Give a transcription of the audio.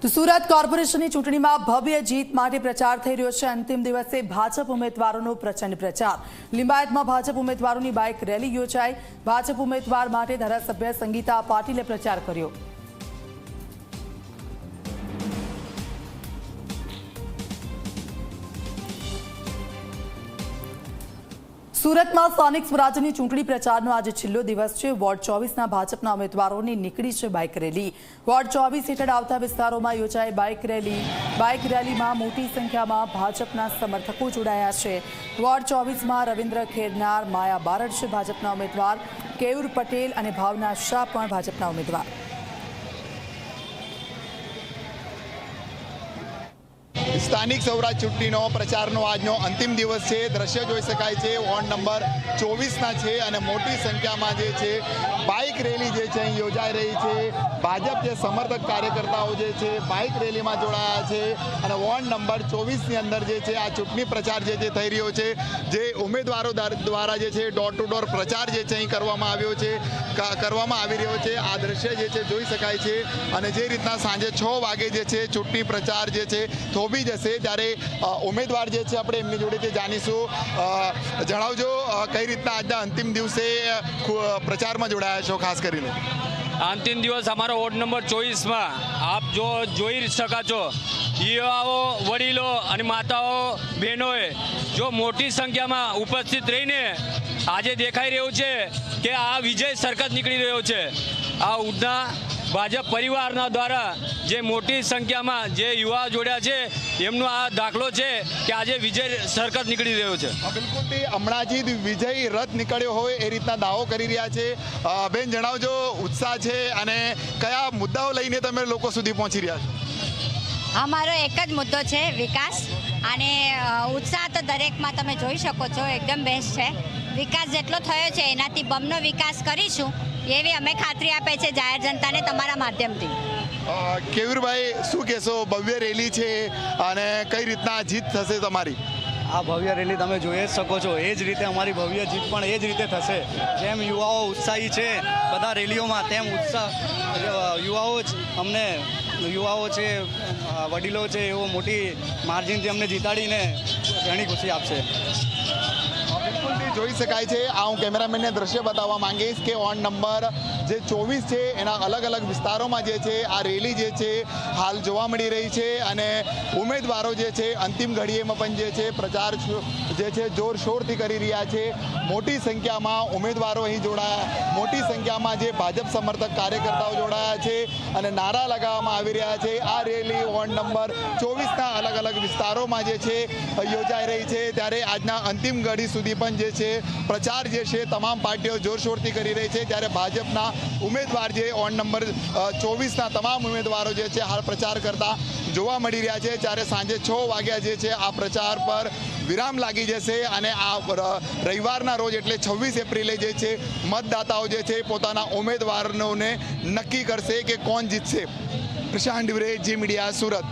તો સુરત કોર્પોરેશનની ચૂંટણીમાં ભવ્ય જીત માટે પ્રચાર થઈ રહ્યો છે। અંતિમ દિવસે ભાજપ ઉમેદવારોનો પ્રચંડ પ્રચાર। લિંબાયતમાં ભાજપ ઉમેદવારોની બાઇક રેલી યોજાઈ। ભાજપ ઉમેદવાર માટે ધારાસભ્ય સંગીતા પાટીલે પ્રચાર કર્યો। સુરતમાં સ્થાનિક સ્વરાજ્યની ચૂંટણી પ્રચારનો આજે છેલ્લો દિવસ છે। વોર્ડ 24ના ભાજપના ઉમેદવારોની નીકળી છે બાઇક રેલી। વોર્ડ 24 હેઠળ આવતા વિસ્તારોમાં યોજાઈ બાઇક રેલીમાં મોટી સંખ્યામાં ભાજપના સમર્થકો જોડાયા છે। વોર્ડ 24માં રવિન્દ્ર ખેરનાર, માયા બારડ છે ભાજપના ઉમેદવાર, કેયુર પટેલ અને ભાવના શાહ પણ ભાજપના ઉમેદવાર। સ્થાનિક સ્વરાજ ચૂંટણીનો પ્રચારનો આજનો અંતિમ દિવસ છે। દ્રશ્ય જોઈ શકાય છે વોર્ડ નંબર 24ના છે અને મોટી સંખ્યામાં જે છે બાઇક રેલી જે છે અહીં યોજાઈ રહી છે। ભાજપ જે સમર્થક કાર્યકર્તાઓ જે છે બાઇક રેલીમાં જોડાયા છે અને વોર્ડ નંબર 24ની અંદર જે છે આ ચૂંટણી પ્રચાર જે છે થઈ રહ્યો છે। જે ઉમેદવારો દ્વારા જે છે ડોર ટુ ડોર પ્રચાર જે છે અહીં કરવામાં આવી રહ્યો છે। આ દ્રશ્ય જે છે જોઈ શકાય છે અને જે રીતના સાંજે 6 વાગે જે છે ચૂંટણી પ્રચાર જે છે થોભી જશે ત્યારે ઉમેદવાર જે છે આપણે એમની જોડેથી જાણીશું। જણાવજો કઈ રીતના આજના અંતિમ દિવસે પ્રચારમાં જોડાયા છો? ખાસ કરીને અંતિમ દિવસ અમારો વોર્ડ નંબર 24માં આપ જો જોઈ શકો છો, યુવાઓ, વડીલો અને માતાઓ, બહેનોએ જો મોટી સંખ્યામાં ઉપસ્થિત રહીને આજે દેખાઈ રહ્યું છે કે આ વિજય સરકત નીકળી રહ્યો છે। આ ઉડના ભાજપ પરિવારના દ્વારા જે મોટી સંખ્યામાં જે યુવા જોડ્યા છે એમનો આ દાખલો છે કે આજે વિજય સરકત નીકળી રહ્યો છે। બિલકુલ હમણાં જ વિજય રથ નીકળ્યો હોય એ રીતના દાવો કરી રહ્યા છે। બેન, જણાવજો, ઉત્સાહ છે અને કયા મુદ્દાઓ લઈને તમે લોકો સુધી પહોંચી રહ્યા છો? અમારો એક જ મુદ્દો છે, વિકાસ। અને ઉત્સાહ તો દરેકમાં તમે જોઈ શકો છો, એકદમ બેસ્ટ છે। વિકાસ જેટલો થયો છે એનાથી બમનો વિકાસ કરીશું એવી અમે ખાતરી આપે છે જાહેર જનતાને તમારા માધ્યમથી। કેયુરભાઈ, શું કહેશો? ભવ્ય રેલી છે અને કઈ રીતના જીત થશે તમારી? આ ભવ્ય રેલી તમે જોઈ જ શકો છો, એ જ રીતે અમારી ભવ્ય જીત પણ એ જ રીતે થશે। જેમ યુવાઓ ઉત્સાહી છે બધા રેલીઓમાં, તેમ ઉત્સાહ યુવાઓ છે, વડીલો છે, એવો મોટી માર્જિનથી અમને જીતાડીને ઘણી ખુશી આપશે। જોઈ શકાય છે, આ હું કેમેરામેનને દ્રશ્ય બતાવવા માંગીશ કે વોર્ડ નંબર જે 24 છે એના અલગ અલગ વિસ્તારોમાં જે છે આ રેલી જે છે હાલ જોવા મળી રહી છે અને ઉમેદવારો જે છે અંતિમ ઘડીએમાં પણ જે છે પ્રચાર જે છે જોરશોરથી કરી રહ્યા છે। મોટી સંખ્યામાં ઉમેદવારો અહીં જોડાયા, મોટી સંખ્યામાં જે ભાજપ સમર્થક કાર્યકર્તાઓ જોડાયા છે અને નારા લગાવવામાં આવી રહ્યા છે। આ રેલી વોર્ડ નંબર 24ના અલગ અલગ વિસ્તારોમાં જે છે યોજાઈ રહી છે ત્યારે આજના અંતિમ ઘડી સુધી પણ જે છે પ્રચાર જે છે તમામ પાર્ટીઓ જોરશોરથી કરી રહી છે। ત્યારે ભાજપના ઉમેદવાર જે વોર્ડ નંબર 24ના તમામ ઉમેદવારો જે છે હાલ પ્રચાર કરતા જોવા મળી રહ્યા છે। ત્યારે સાંજે 6 વાગ્યા જે છે આ પ્રચાર પર વિરામ લાગી જશે અને આ રવિવારના રોજ એટલે 26 એપ્રિલે જે છે મતદાતાઓ જે છે પોતાના ઉમેદવારોને નક્કી કરશે કે કોણ જીતશે। પ્રશાંત ડિવરે, જી મીડિયા, સુરત।